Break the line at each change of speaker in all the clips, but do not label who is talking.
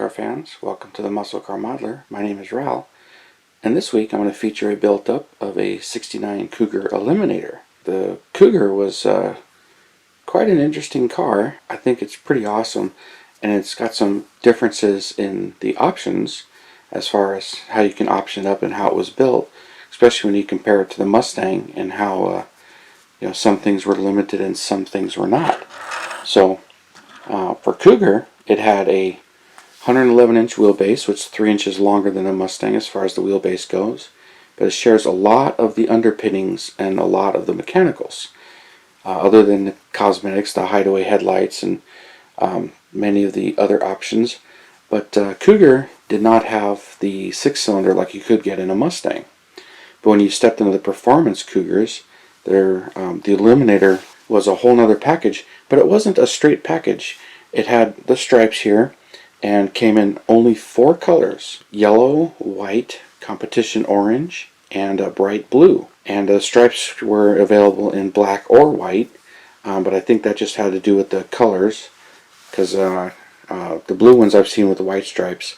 car fans, welcome to the Muscle Car Modeler. My name is Ral, and this week I'm going to feature a build-up of a '69 Cougar Eliminator. The Cougar was quite an interesting car. I think it's pretty awesome, and it's got some differences in the options as far as how you can option it up and how it was built, especially when you compare it to the Mustang and how some things were limited and some things were not. So for Cougar, it had a 111-inch wheelbase, which is 3 inches longer than a Mustang as far as the wheelbase goes, but it shares a lot of the underpinnings and a lot of the mechanicals. Other than the cosmetics, the hideaway headlights, and many of the other options, but Cougar did not have the 6-cylinder like you could get in a Mustang. But when you stepped into the performance Cougars, the Eliminator was a whole nother package, but it wasn't a straight package. It had the stripes here and came in only 4 colors: yellow, white, competition orange, and bright blue. And the stripes were available in black or white, but I think that just had to do with the colors, because the blue ones I've seen with the white stripes.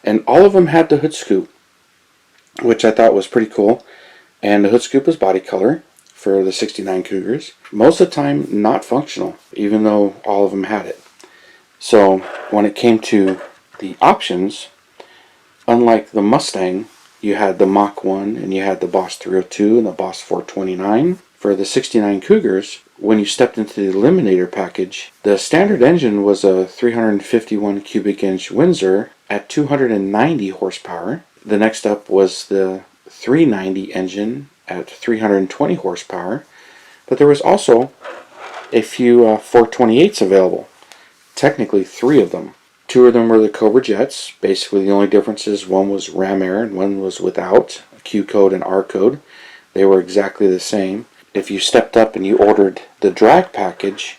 And all of them had the hood scoop, which I thought was pretty cool. And the hood scoop is body color for the '69 Cougars. Most of the time not functional, even though all of them had it. So when it came to the options, unlike the Mustang, you had the Mach 1 and you had the Boss 302 and the Boss 429. For the '69 Cougars, when you stepped into the Eliminator package, the standard engine was a 351 cubic inch Windsor at 290 horsepower. The next up was the 390 engine at 320 horsepower, but there was also a few 428s available. Technically 3 of them. 2 of them were the Cobra Jets. Basically the only difference is one was Ram Air and one was without a Q code and R code. They were exactly the same. If you stepped up and you ordered the drag package,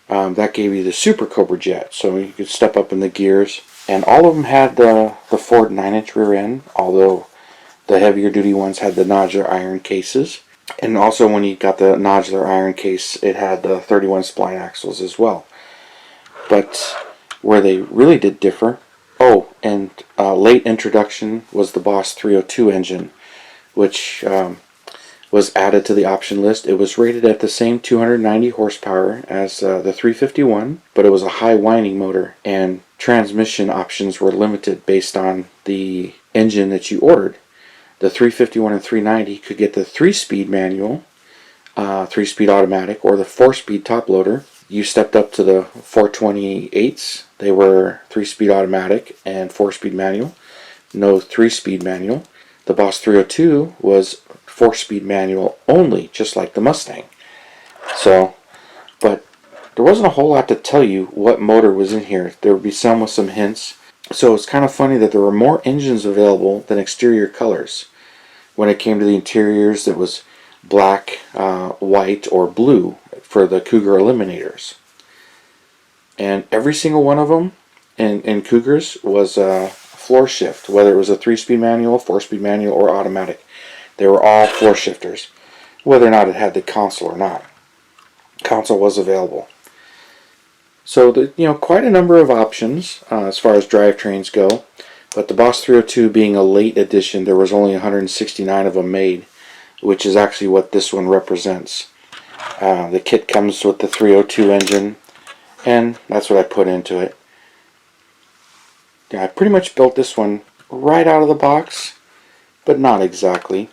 that gave you the Super Cobra Jet, so you could step up in the gears. And all of them had the Ford 9-inch rear end, although the heavier duty ones had the nodular iron cases. And also when you got the nodular iron case, it had the 31 spline axles as well. But where they really did differ, and late introduction was the Boss 302 engine, which was added to the option list. It was rated at the same 290 horsepower as the 351, but it was a high winding motor, and transmission options were limited based on the engine that you ordered. The 351 and 390 could get the 3-speed manual, 3-speed automatic, or the 4-speed top loader. You stepped up to the 428s. They were 3-speed automatic and 4-speed manual. No 3-speed manual. The Boss 302 was 4-speed manual only, just like the Mustang. So, but there wasn't a whole lot to tell you what motor was in here. There would be some with some hints. So it's kind of funny that there were more engines available than exterior colors. When it came to the interiors, it was black, white, or blue for the Cougar Eliminators. And every single one of them in Cougars was floor shift, whether it was a 3-speed manual, 4-speed manual, or automatic. They were all floor shifters, whether or not it had the console or not. Console was available. So quite a number of options as far as drivetrains go. But the Boss 302 being a late edition, there was only 169 of them made, which is actually what this one represents. The kit comes with the 302 engine, and that's what I put into it. Yeah, I pretty much built this one right out of the box, but not exactly.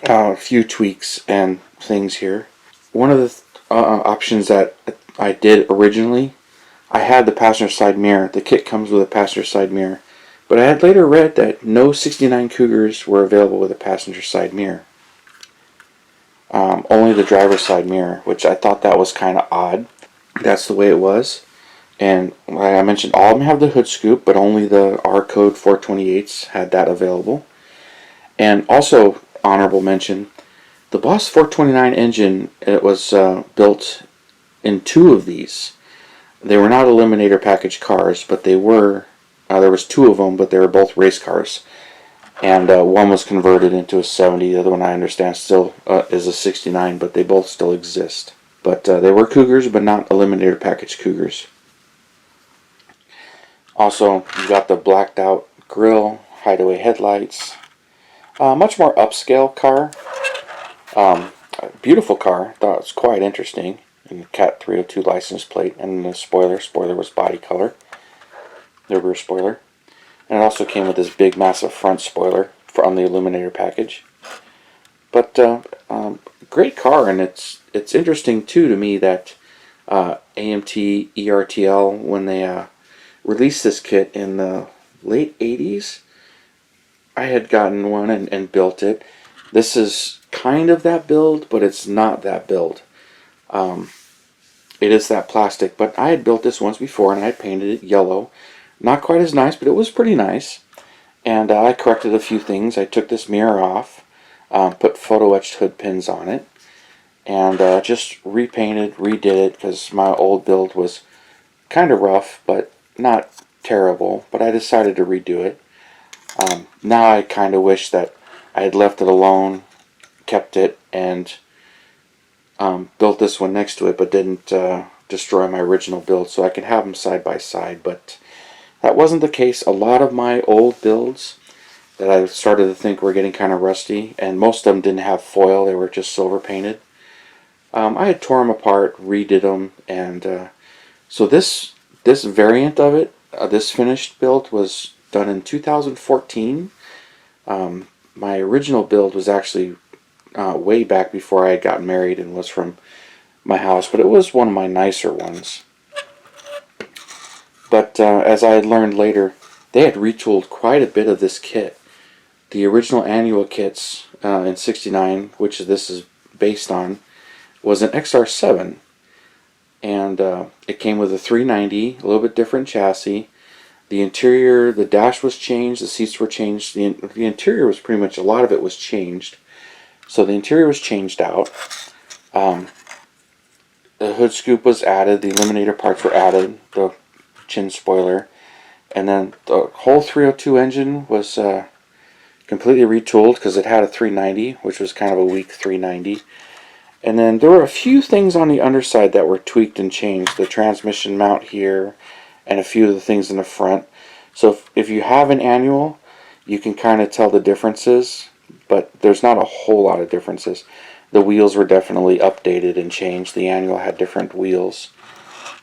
A few tweaks and things here. One of the options that I did originally, I had the passenger side mirror. The kit comes with a passenger side mirror, but I had later read that no '69 Cougars were available with a passenger side mirror. Only the driver's side mirror, which I thought that was kind of odd. That's the way it was. And like I mentioned, all of them have the hood scoop, but only the R code 428s had that available. And also, honorable mention, the Boss 429 engine, it was built in 2 of these. They were not Eliminator package cars, but they were, there was 2 of them, but they were both race cars. And one was converted into a 70, the other one I understand still is a 69, but they both still exist. But they were Cougars, but not Eliminator package Cougars. Also, you got the blacked out grille, hideaway headlights. Much more upscale car. Beautiful car. Thought it was quite interesting. And Cat 302 license plate, and the spoiler. Spoiler was body color. The rear spoiler. And it also came with this big, massive front spoiler on the Eliminator package. But great car, and it's interesting too to me that AMT ERTL, when they released this kit in the late 80s, I had gotten one and built it. This is kind of that build, but it's not that build. It is that plastic, but I had built this once before and I had painted it yellow. Not quite as nice, but it was pretty nice. And I corrected a few things. I took this mirror off, put photo etched hood pins on it, and just repainted, redid it, because my old build was kind of rough, but not terrible. But I decided to redo it. Now I kind of wish that I had left it alone, kept it, and built this one next to it, but didn't destroy my original build, so I can have them side by side. But that wasn't the case. A lot of my old builds that I started to think were getting kind of rusty, and most of them didn't have foil, they were just silver painted. I had tore them apart, redid them, and so this variant of it, this finished build, was done in 2014. My original build was actually way back before I had gotten married and was from my house, but it was one of my nicer ones. But as I had learned later, they had retooled quite a bit of this kit. The original annual kits in '69, which this is based on, was an XR7, and it came with a 390, a little bit different chassis. The interior, the dash was changed, the seats were changed. The interior was pretty much, a lot of it was changed. So the interior was changed out. The hood scoop was added, the Eliminator parts were added, the chin spoiler, and then the whole 302 engine was completely retooled because it had a 390, which was kind of a weak 390. And then there were a few things on the underside that were tweaked and changed. The transmission mount here, and a few of the things in the front. So if you have an annual, you can kind of tell the differences, but there's not a whole lot of differences. The wheels were definitely updated and changed. The annual had different wheels.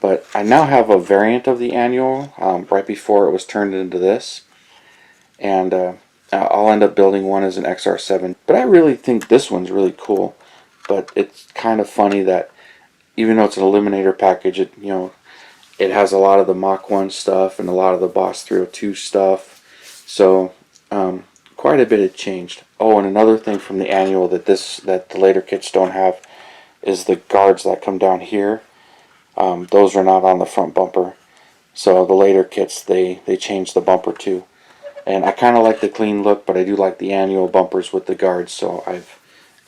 But I now have a variant of the annual right before it was turned into this. And I'll end up building one as an XR7. But I really think this one's really cool. But it's kind of funny that even though it's an Eliminator package, it has a lot of the Mach 1 stuff and a lot of the Boss 302 stuff. So quite a bit had changed. Oh, and another thing from the annual that the later kits don't have is the guards that come down here. Those are not on the front bumper. So the later kits, they changed the bumper too. And I kind of like the clean look, but I do like the annual bumpers with the guards, so I've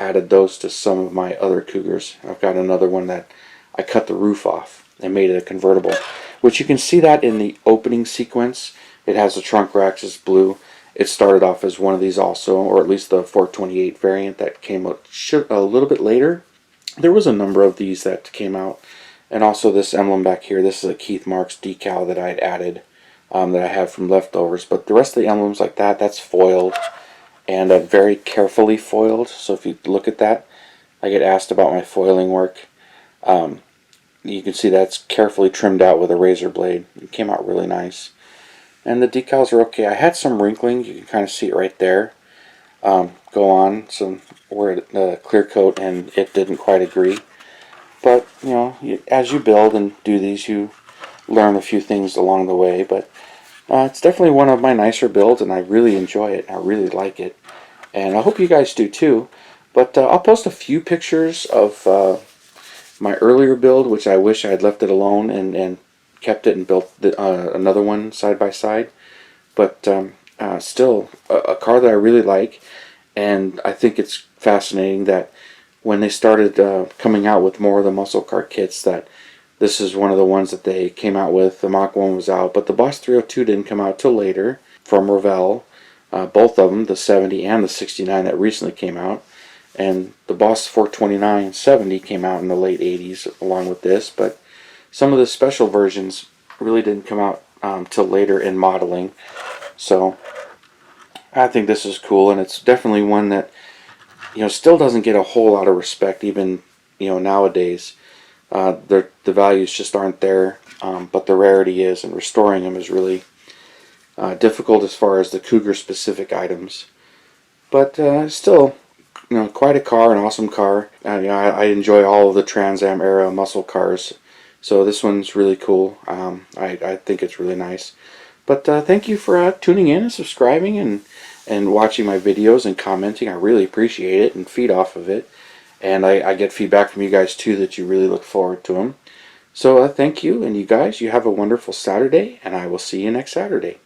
added those to some of my other Cougars. I've got another one that I cut the roof off and made it a convertible, which you can see that in the opening sequence. It has the trunk racks, it's blue. It started off as one of these also, or at least the 428 variant that came out a little bit later. There was a number of these that came out. And also this emblem back here, this is a Keith Marks decal that I had added, that I have from leftovers. But the rest of the emblems like that, that's foiled, and very carefully foiled. So if you look at that, I get asked about my foiling work. You can see that's carefully trimmed out with a razor blade. It came out really nice. And the decals are okay. I had some wrinkling, you can kind of see it right there, go on, some where clear coat, and it didn't quite agree. But, as you build and do these, you learn a few things along the way. But it's definitely one of my nicer builds, and I really enjoy it. I really like it. And I hope you guys do too. But I'll post a few pictures of my earlier build, which I wish I had left it alone and kept it and built another one side by side. But still, a car that I really like. And I think it's fascinating that when they started coming out with more of the muscle car kits, that this is one of the ones that they came out with. The Mach 1 was out, but the Boss 302 didn't come out till later from Revell. Both of them, the 70 and the 69 that recently came out. And the Boss 429 70 came out in the late 80s along with this, but some of the special versions really didn't come out till later in modeling. So I think this is cool, and it's definitely one that still doesn't get a whole lot of respect even nowadays. The values just aren't there, but the rarity is, and restoring them is really difficult as far as the Cougar specific items. But still, quite a car, an awesome car. I enjoy all of the Trans Am era muscle cars, so this one's really cool. I think it's really nice. But thank you for tuning in and subscribing and watching my videos and commenting. I really appreciate it and feed off of it. And I get feedback from you guys too that you really look forward to them. So thank you, and you guys, you have a wonderful Saturday, and I will see you next Saturday.